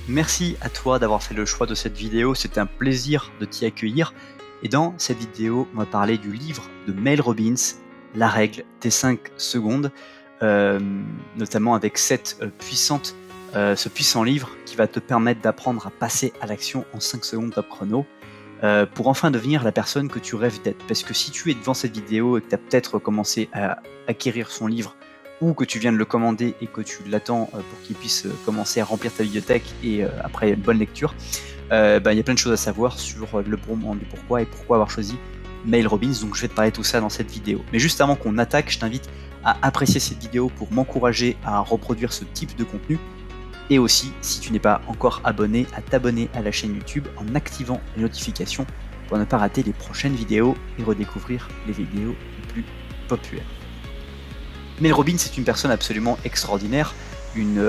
Merci à toi d'avoir fait le choix de cette vidéo, c'était un plaisir de t'y accueillir. Et dans cette vidéo, on va parler du livre de Mel Robbins, La règle des 5 secondes, notamment avec ce puissant livre qui va te permettre d'apprendre à passer à l'action en 5 secondes top chrono, pour enfin devenir la personne que tu rêves d'être. Parce que si tu es devant cette vidéo et que tu as peut-être commencé à acquérir son livre, ou que tu viens de le commander et que tu l'attends pour qu'il puisse commencer à remplir ta bibliothèque et après une bonne lecture, il y a plein de choses à savoir sur le moment du pourquoi et pourquoi avoir choisi Mel Robbins, donc je vais te parler de tout ça dans cette vidéo. Mais juste avant qu'on attaque, je t'invite à apprécier cette vidéo pour m'encourager à reproduire ce type de contenu, et aussi, si tu n'es pas encore abonné, à t'abonner à la chaîne YouTube en activant les notifications pour ne pas rater les prochaines vidéos et redécouvrir les vidéos les plus populaires. Mel Robbins est une personne absolument extraordinaire, une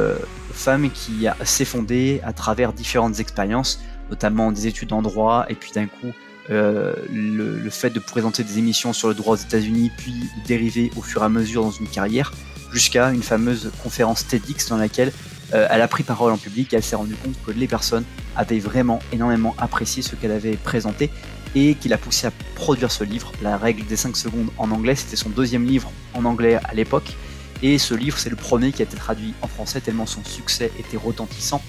femme qui s'est fondée à travers différentes expériences, notamment des études en droit, et puis d'un coup le fait de présenter des émissions sur le droit aux États-Unis, puis dériver au fur et à mesure dans une carrière, jusqu'à une fameuse conférence TEDx dans laquelle elle a pris parole en public et elle s'est rendue compte que les personnes avaient vraiment énormément apprécié ce qu'elle avait présenté, et qui l'a poussé à produire ce livre, La règle des 5 secondes en anglais. C'était son deuxième livre en anglais à l'époque, et ce livre c'est le premier qui a été traduit en français tellement son succès était retentissant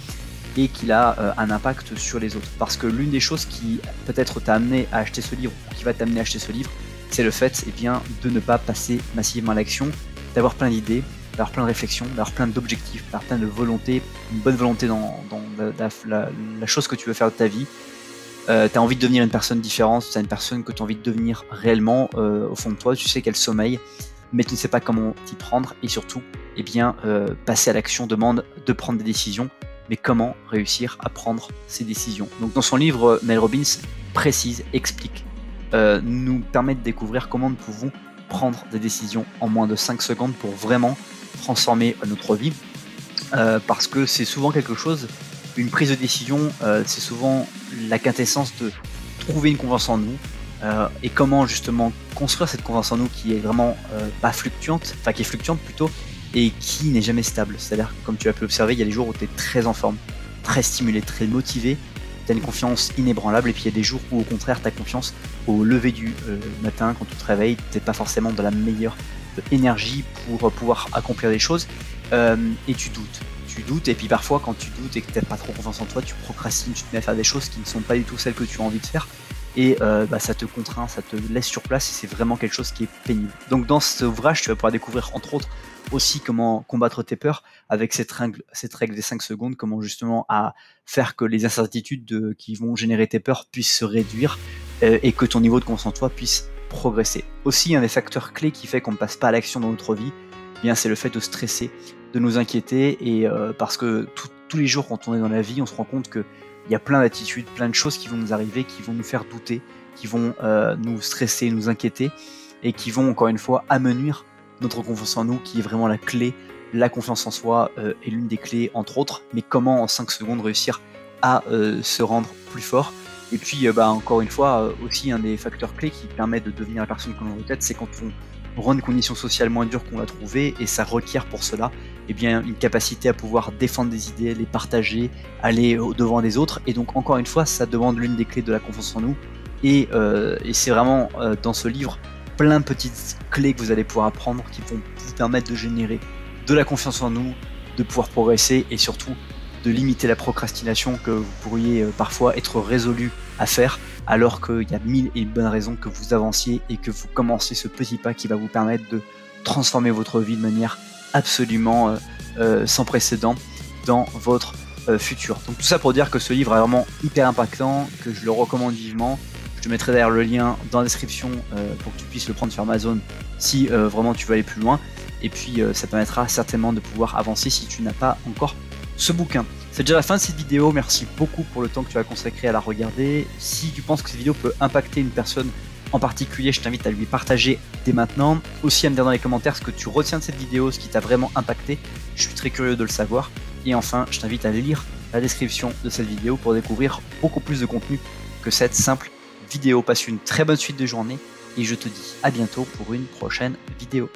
et qu'il a un impact sur les autres. Parce que l'une des choses qui peut-être t'a amené à acheter ce livre, ou qui va t'amener à acheter ce livre, c'est le fait de ne pas passer massivement à l'action, d'avoir plein d'idées, d'avoir plein de réflexions, d'avoir plein d'objectifs, d'avoir plein de volonté, une bonne volonté dans la chose que tu veux faire de ta vie. T'as envie de devenir une personne différente, t'as une personne que tu as envie de devenir réellement au fond de toi, tu sais qu'elle sommeille, mais tu ne sais pas comment t'y prendre, et surtout, passer à l'action demande de prendre des décisions, mais comment réussir à prendre ces décisions. Donc dans son livre, Mel Robbins précise, explique, nous permet de découvrir comment nous pouvons prendre des décisions en moins de 5 secondes pour vraiment transformer notre vie, parce que c'est souvent quelque chose. Une prise de décision, c'est souvent la quintessence de trouver une confiance en nous, et comment justement construire cette confiance en nous qui est vraiment pas fluctuante, enfin qui est fluctuante plutôt, et qui n'est jamais stable. C'est-à-dire que comme tu as pu l'observer, il y a des jours où tu es très en forme, très stimulé, très motivé, tu as une confiance inébranlable, et puis il y a des jours où au contraire tu as confiance au lever du matin, quand tu te réveilles, tu n'es pas forcément dans la meilleure énergie pour pouvoir accomplir des choses, et tu doutes, et puis parfois quand tu doutes et que tu n'as pas trop confiance en toi, tu procrastines, tu te mets à faire des choses qui ne sont pas du tout celles que tu as envie de faire, et ça te contraint, ça te laisse sur place, et c'est vraiment quelque chose qui est pénible. Donc dans cet ouvrage, tu vas pouvoir découvrir entre autres aussi comment combattre tes peurs avec cette règle des 5 secondes, comment justement à faire que les incertitudes qui vont générer tes peurs puissent se réduire, et que ton niveau de confiance en toi puisse progresser. Aussi, un des facteurs clés qui fait qu'on ne passe pas à l'action dans notre vie, c'est le fait de stresser, de nous inquiéter, et parce que tous les jours quand on est dans la vie, on se rend compte qu'il y a plein d'attitudes, plein de choses qui vont nous arriver, qui vont nous faire douter, qui vont nous stresser, nous inquiéter, et qui vont encore une fois amenuire notre confiance en nous, qui est vraiment la clé. La confiance en soi est l'une des clés entre autres, mais comment en 5 secondes réussir à se rendre plus fort. Et puis encore une fois, aussi un des facteurs clés qui permet de devenir la personne que l'on veut être, c'est quand on rend une condition sociale moins dure qu'on l'a trouvée, et ça requiert pour cela une capacité à pouvoir défendre des idées, les partager, aller au devant des autres, et donc encore une fois ça demande l'une des clés de la confiance en nous, et c'est vraiment dans ce livre plein de petites clés que vous allez pouvoir apprendre qui vont vous permettre de générer de la confiance en nous, de pouvoir progresser, et surtout de limiter la procrastination que vous pourriez parfois être résolu à faire, alors qu'il y a 1000 et une bonnes raisons que vous avanciez et que vous commenciez ce petit pas qui va vous permettre de transformer votre vie de manière absolument sans précédent dans votre futur. Donc tout ça pour dire que ce livre est vraiment hyper impactant, que je le recommande vivement. Je te mettrai d'ailleurs le lien dans la description pour que tu puisses le prendre sur Amazon si vraiment tu veux aller plus loin, et puis ça permettra certainement de pouvoir avancer si tu n'as pas encore ce bouquin. C'est déjà la fin de cette vidéo, merci beaucoup pour le temps que tu as consacré à la regarder. Si tu penses que cette vidéo peut impacter une personne en particulier, je t'invite à lui partager dès maintenant. Aussi à me dire dans les commentaires ce que tu retiens de cette vidéo, ce qui t'a vraiment impacté, je suis très curieux de le savoir. Et enfin, je t'invite à lire la description de cette vidéo pour découvrir beaucoup plus de contenu que cette simple vidéo. Passe une très bonne suite de journée, et je te dis à bientôt pour une prochaine vidéo.